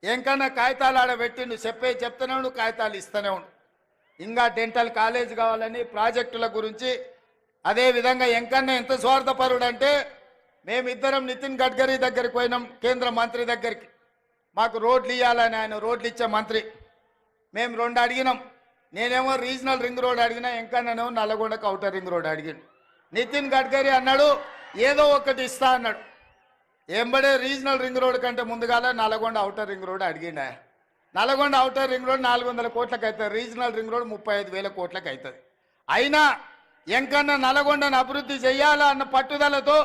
ఎంకన్నా కాగితాలు ఆడ పెట్టిండు, చెప్తూనే ఉండు, కాగితాలు ఇస్తూనే ఉండు. ఇంకా డెంటల్ కాలేజ్ కావాలని ప్రాజెక్టుల గురించి. అదేవిధంగా ఎంకన్నా ఎంత స్వార్థపరుడు అంటే, మేమిద్దరం నితిన్ గడ్కరీ దగ్గరికి పోయినాం, కేంద్ర మంత్రి దగ్గరికి. మాకు రోడ్లు ఇవ్వాలని, ఆయన రోడ్లు ఇచ్చే మంత్రి. మేము 2 అడిగినాం. నేనేమో రీజనల్ రింగ్ రోడ్ అడిగినా, ఎంకన్నానేమో నల్లగొండకు అవుటర్ రింగ్ రోడ్ అడిగాను. నితిన్ గడ్కరీ అన్నాడు ఏదో ఒకటి ఇస్తా అన్నాడు. ఎంబడే రీజనల్ రింగ్ రోడ్ కంటే ముందుగాల నల్గొండ అవుటర్ రింగ్ రోడ్ అడిగిండా. నల్గొండ అవుటర్ రింగ్ రోడ్ 400 కోట్లకు అవుతుంది, రీజనల్ రింగ్ రోడ్ 35,000 కోట్లకు అవుతుంది. అయినా ఎంకన్నా నల్గొండను అభివృద్ధి చేయాలా అన్న పట్టుదలతో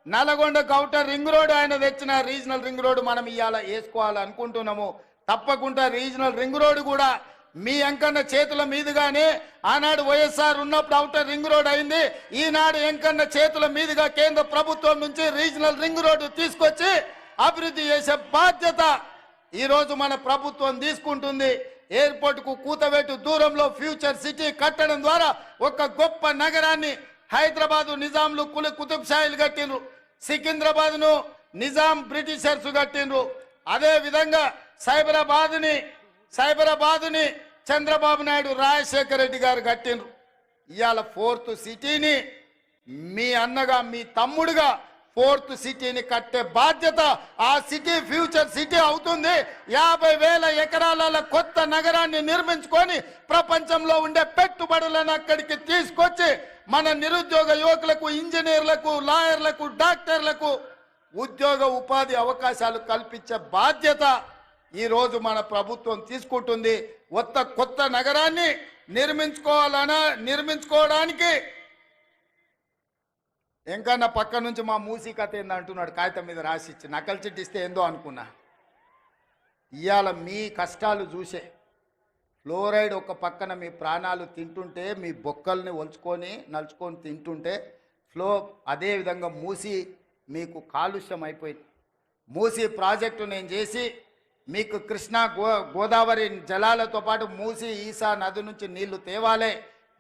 నల్గొండకు అవుటర్ రింగ్ రోడ్ ఆయన తెచ్చిన రీజనల్ రింగ్ రోడ్ మనం ఇవాళ వేసుకోవాలనుకుంటున్నాము. తప్పకుండా రీజనల్ రింగ్ రోడ్ కూడా మీ ఎంకన్న చేతుల మీదుగానే ఆనాడు వైఎస్ఆర్ ఉన్నప్పుడు అవుటర్ రింగ్ రోడ్ అయింది. ఈనాడు ఎంకన్న చేతుల మీదుగా కేంద్ర ప్రభుత్వం నుంచి రీజనల్ రింగ్ రోడ్డు తీసుకొచ్చి అభివృద్ధి చేసే బాధ్యత ఈరోజు మన ప్రభుత్వం తీసుకుంటుంది. ఎయిర్పోర్ట్కు కూతవేటు దూరంలో ఫ్యూచర్ సిటీ కట్టడం ద్వారా ఒక గొప్ప నగరాన్ని హైదరాబాదు నిజాంలు కుతుబ్ షాయిలు కట్టిండ్రు, సికింద్రాబాద్ను నిజాం బ్రిటిషర్స్ కట్టిండ్రు. అదే విధంగా సైబరాబాదుని చంద్రబాబు నాయుడు రాజశేఖర రెడ్డి గారు కట్టిండ్రు. ఇవాళ 4th సిటీని మీ అన్నగా మీ తమ్ముడుగా 4th సిటీని కట్టే బాధ్యత, ఆ సిటీ ఫ్యూచర్ సిటీ అవుతుంది. 50,000 ఎకరాల కొత్త నగరాన్ని నిర్మించుకొని ప్రపంచంలో ఉండే పెట్టుబడులను అక్కడికి తీసుకొచ్చి మన నిరుద్యోగ యువకులకు, ఇంజనీర్లకు, లాయర్లకు, డాక్టర్లకు ఉద్యోగ ఉపాధి అవకాశాలు కల్పించే బాధ్యత ఈరోజు మన ప్రభుత్వం తీసుకుంటుంది. కొత్త నగరాన్ని నిర్మించుకోవడానికి ఎంకన్నా పక్క నుంచి మా మూసీ కథ ఏందంటున్నాడు, కాగితం మీద రాసిచ్చి నకలు చిట్టిస్తే ఏందో అనుకున్నా. ఇవాళ మీ కష్టాలు చూసే ఫ్లోరైడ్ ఒక పక్కన మీ ప్రాణాలు తింటుంటే, మీ బొక్కల్ని నలుచుకొని తింటుంటే అదేవిధంగా మూసీ మీకు కాలుష్యం అయిపోయింది. మూసీ ప్రాజెక్టు నేను చేసి మీకు కృష్ణా గోదావరి జలాలతో పాటు మూసీ ఈసా నది నుంచి నీళ్లు తేవాలే,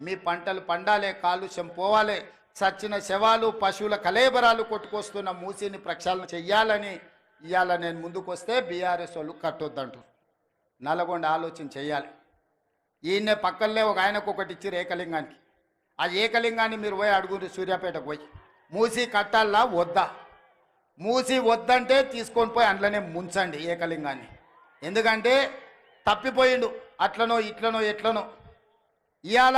మీ పంటలు పండాలే, కాలుష్యం పోవాలి, చచ్చిన శవాలు పశువుల కలేబరాలు కొట్టుకొస్తున్న మూసీని ప్రక్షాళన చెయ్యాలని ఇవాళ నేను ముందుకు వస్తే బీఆర్ఎస్ వాళ్ళు కట్టొద్దంటారు. నల్గొండ ఆలోచన చెయ్యాలి. ఈయన్నే పక్కనే ఒక ఆయనకు ఒకటి ఇచ్చారు ఏకలింగానికి. ఆ ఏకలింగాన్ని మీరు పోయి అడుగురు, సూర్యాపేటకు పోయి మూసీ కట్టాలా వద్దా. మూసీ వద్దంటే తీసుకొని పోయి అందులోనే ముంచండి ఏకలింగాన్ని. ఎందుకంటే తప్పిపోయిండు, అట్లనో ఇట్లనో ఎట్లనో. ఇవాళ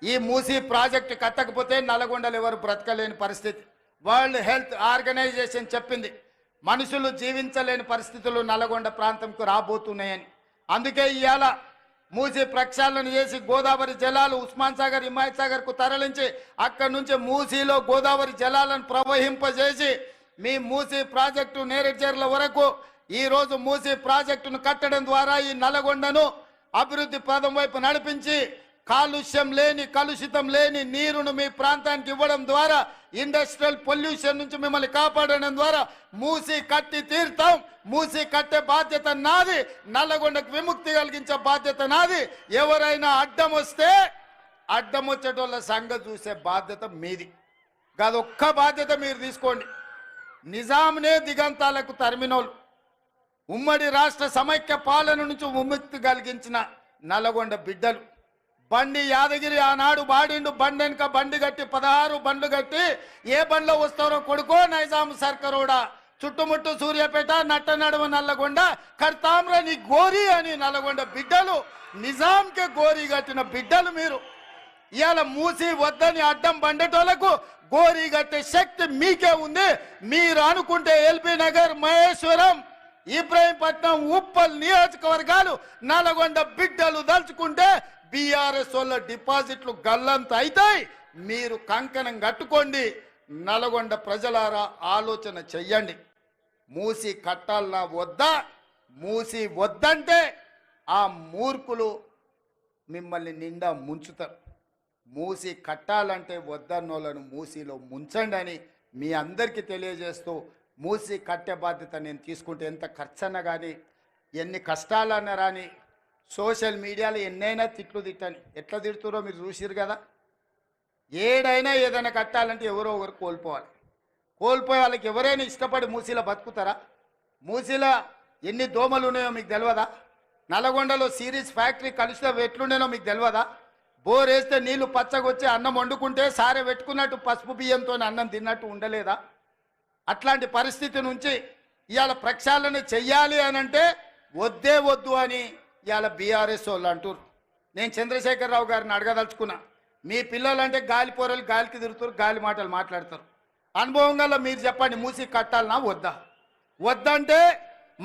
ఈ మూసీ ప్రాజెక్టు కట్టకపోతే నల్గొండలు ఎవరు బ్రతకలేని పరిస్థితి. వరల్డ్ హెల్త్ ఆర్గనైజేషన్ చెప్పింది మనుషులు జీవించలేని పరిస్థితులు నల్గొండ ప్రాంతంకు రాబోతున్నాయని. అందుకే ఇవాళ మూసీ ప్రక్షాళన చేసి గోదావరి జలాలు ఉస్మాన్ సాగర్, హిమాయత్ సాగర్కు తరలించి అక్కడి నుంచి మూసీలో గోదావరి జలాలను ప్రవహింపజేసి మీ మూసీ ప్రాజెక్టు నేరేడ్చర్ల వరకు ఈరోజు మూసీ ప్రాజెక్టును కట్టడం ద్వారా ఈ నల్గొండను అభివృద్ధి పదం వైపు నడిపించి కలుషితం లేని నీరును మీ ప్రాంతానికి ఇవ్వడం ద్వారా, ఇండస్ట్రియల్ పొల్యూషన్ నుంచి మిమ్మల్ని కాపాడడం ద్వారా మూసీ కట్టి తీరుతాం. మూసీ కట్టే బాధ్యత నాది, నల్లగొండకు విముక్తి కలిగించే బాధ్యత నాది. ఎవరైనా అడ్డం వచ్చేటోళ్ళ సంగతి చూసే బాధ్యత మీది. గదొక్క బాధ్యత మీరు తీసుకోండి. నిజాంనే దిగంతాలకు తరిమినోళ్ళు, ఉమ్మడి రాష్ట్ర సమైక్య పాలన నుంచి విముక్తి కలిగించిన నల్గొండ బిడ్డలు. బండి యాదగిరి ఆనాడు బాడిండు, బండి వెనుక బండి కట్టి 16 బండ్లు కట్టి ఏ బండ్లో వస్తారో కొడుకో నైజాం సర్కరోడా, చుట్టుముట్టు సూర్యాపేట, నట్ట నడుమ నల్లగొండ, కడతామ్ర నీ గోరి అని నల్గొండ బిడ్డలు, నిజాంకే గోరి కట్టిన బిడ్డలు మీరు. ఇవాళ మూసి వద్దని అడ్డం బండటోళ్లకు గోరి కట్టే శక్తి మీకే ఉంది. మీరు అనుకుంటే ఎల్బీ నగర్, మహేశ్వరం, ఇబ్రహీంపట్నం, ఉప్పల్ నియోజకవర్గాలు నల్గొండ బిడ్డలు దలుచుకుంటే బీఆర్ఎస్ వాళ్ళ డిపాజిట్లు గల్లంత అవుతాయి. మీరు కంకణం కట్టుకోండి. నల్గొండ ప్రజలారా ఆలోచన చెయ్యండి. మూసి కట్టాలన్నా వద్దా? మూసి వద్దంటే ఆ మూర్ఖులు మిమ్మల్ని నిండా ముంచుతారు. మూసి కట్టాలంటే వద్దన్నోళ్ళను మూసిలో ముంచండి అని మీ అందరికీ తెలియజేస్తూ, మూసి కట్టే బాధ్యత నేను తీసుకుంటే ఎంత ఖర్చన్నా కానీ, ఎన్ని కష్టాలన్నా రాని, సోషల్ మీడియాలో ఎన్నైనా తిట్లు తిట్టని, ఎట్లా తిడుతురో మీరు చూసిరు కదా. ఏదైనా కట్టాలంటే ఎవరో ఒకరు కోల్పోవాలి. కోల్పోయే వాళ్ళకి ఎవరైనా ఇష్టపడి మూసీలో బతుకుతారా? మూసీలో ఎన్ని దోమలు ఉన్నాయో మీకు తెలియదా? నల్గొండలో సిరీస్ ఫ్యాక్టరీ కలిస్తే ఎట్లుండేనో మీకు తెలియదా? బోర్ వేస్తే నీళ్లు పచ్చగొచ్చి అన్నం వండుకుంటే సారే పెట్టుకున్నట్టు పసుపు బియ్యంతో అన్నం తిన్నట్టు ఉండలేదా? అట్లాంటి పరిస్థితి నుంచి ఇవాళ ప్రక్షాళన చెయ్యాలి అని అంటే వద్దే వద్దు అని ఇవాళ బీఆర్ఎస్ వాళ్ళు అంటారు. నేను చంద్రశేఖరరావు గారిని అడగదలుచుకున్నా, మీ పిల్లలంటే గాలి పోరలు గాలికి తిరుగుతారు, గాలి మాటలు మాట్లాడతారు. అనుభవం గల మీరు చెప్పండి, మూసి కట్టాలనా వద్దా? వద్దంటే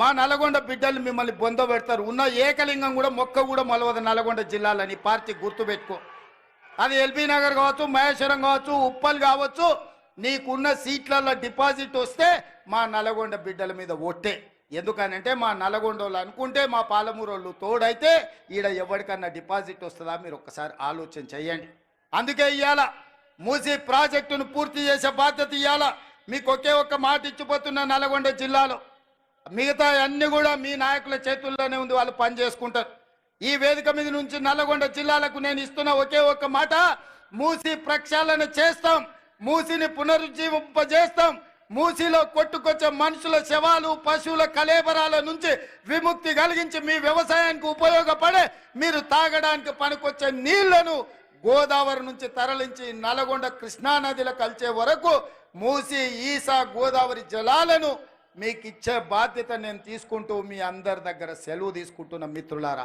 మా నల్గొండ బిడ్డలు మిమ్మల్ని బొంద పెడతారు. ఉన్న ఏకలింగం కూడా మొక్క కూడా మొలవదు నల్గొండ జిల్లాలని పార్టీ గుర్తుపెట్టుకో. అది ఎల్బీ నగర్ కావచ్చు, మహేశ్వరం కావచ్చు, ఉప్పల్ కావచ్చు, నీకున్న సీట్లలో డిపాజిట్ వస్తే మా నల్గొండ బిడ్డల మీద ఒట్టే. ఎందుకనంటే మా నల్గొండ వాళ్ళు అనుకుంటే మా పాలమూరు వాళ్ళు తోడైతే ఈడ ఎవరికన్నా డిపాజిట్ వస్తుందా? మీరు ఒక్కసారి ఆలోచన చేయండి. అందుకే ఇవాళ మూసీ ప్రాజెక్టును పూర్తి చేసే బాధ్యత ఇవాళ మీకు ఒకే ఒక్క మాట ఇచ్చిపోతున్న నల్గొండ జిల్లాలో. మిగతా అన్ని కూడా మీ నాయకుల చేతుల్లోనే ఉంది, వాళ్ళు పని చేసుకుంటారు. ఈ వేదిక మీద నుంచి నల్గొండ జిల్లాలకు నేను ఇస్తున్న ఒకే ఒక్క మాట, మూసీ ప్రక్షాళన చేస్తాం, మూసీని పునరుజ్జీవింపజేస్తాం. మూసీలో కొట్టుకొచ్చే మనుషుల శవాలు, పశువుల కలేబరాల నుంచి విముక్తి కలిగించి మీ వ్యవసాయానికి ఉపయోగపడే, మీరు తాగడానికి పనికొచ్చే నీళ్లను గోదావరి నుంచి తరలించి నల్గొండ కృష్ణానదిలో కలిసే వరకు మూసీ, ఈసా, గోదావరి జలాలను మీకు ఇచ్చే బాధ్యత నేను తీసుకుంటూ మీ అందరి దగ్గర సెలవు తీసుకుంటున్న మిత్రులారా.